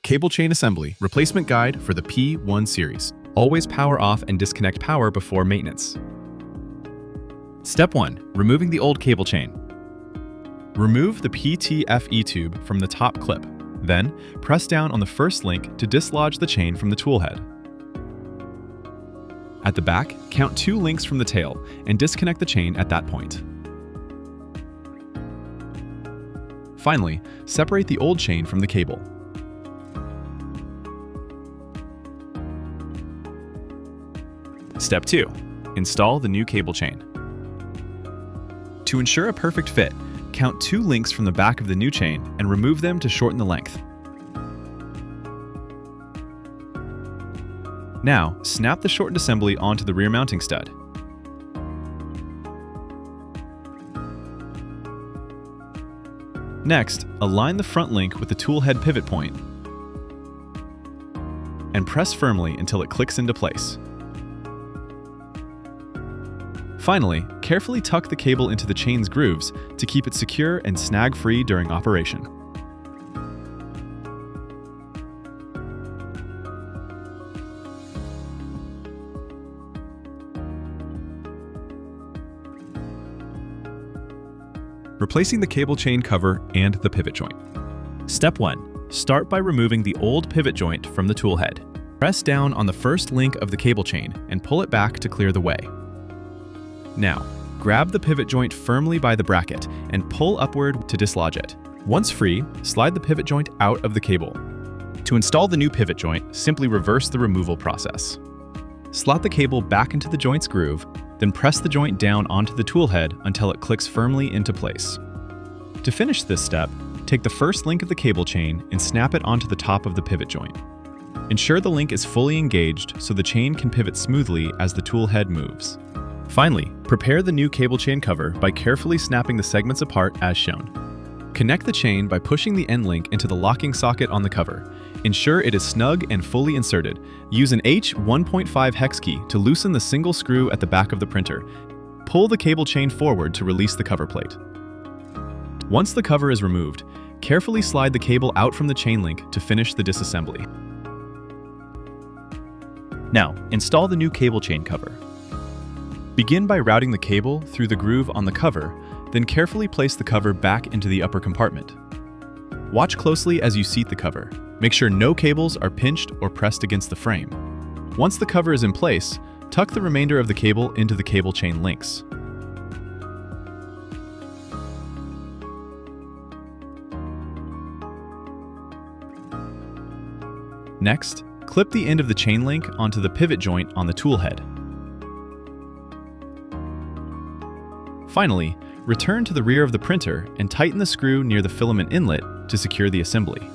Cable chain assembly, replacement guide for the P1 series. Always power off and disconnect power before maintenance. Step 1. Removing the old cable chain. Remove the PTFE tube from the top clip. Then, press down on the first link to dislodge the chain from the tool head. At the back, count 2 links from the tail and disconnect the chain at that point. Finally, separate the old chain from the cable. Step 2. Install the new cable chain. To ensure a perfect fit, count 2 links from the back of the new chain and remove them to shorten the length. Now, snap the shortened assembly onto the rear mounting stud. Next, align the front link with the tool head pivot point and press firmly until it clicks into place. Finally, carefully tuck the cable into the chain's grooves to keep it secure and snag-free during operation. Replacing the cable chain cover and the pivot joint. Step 1. Start by removing the old pivot joint from the tool head. Press down on the first link of the cable chain and pull it back to clear the way. Now, grab the pivot joint firmly by the bracket and pull upward to dislodge it. Once free, slide the pivot joint out of the cable. To install the new pivot joint, simply reverse the removal process. Slot the cable back into the joint's groove, then press the joint down onto the tool head until it clicks firmly into place. To finish this step, take the first link of the cable chain and snap it onto the top of the pivot joint. Ensure the link is fully engaged so the chain can pivot smoothly as the tool head moves. Finally, prepare the new cable chain cover by carefully snapping the segments apart as shown. Connect the chain by pushing the end link into the locking socket on the cover. Ensure it is snug and fully inserted. Use an H1.5 hex key to loosen the single screw at the back of the printer. Pull the cable chain forward to release the cover plate. Once the cover is removed, carefully slide the cable out from the chain link to finish the disassembly. Now, install the new cable chain cover. Begin by routing the cable through the groove on the cover, then carefully place the cover back into the upper compartment. Watch closely as you seat the cover. Make sure no cables are pinched or pressed against the frame. Once the cover is in place, tuck the remainder of the cable into the cable chain links. Next, clip the end of the chain link onto the pivot joint on the tool head. Finally, return to the rear of the printer and tighten the screw near the filament inlet to secure the assembly.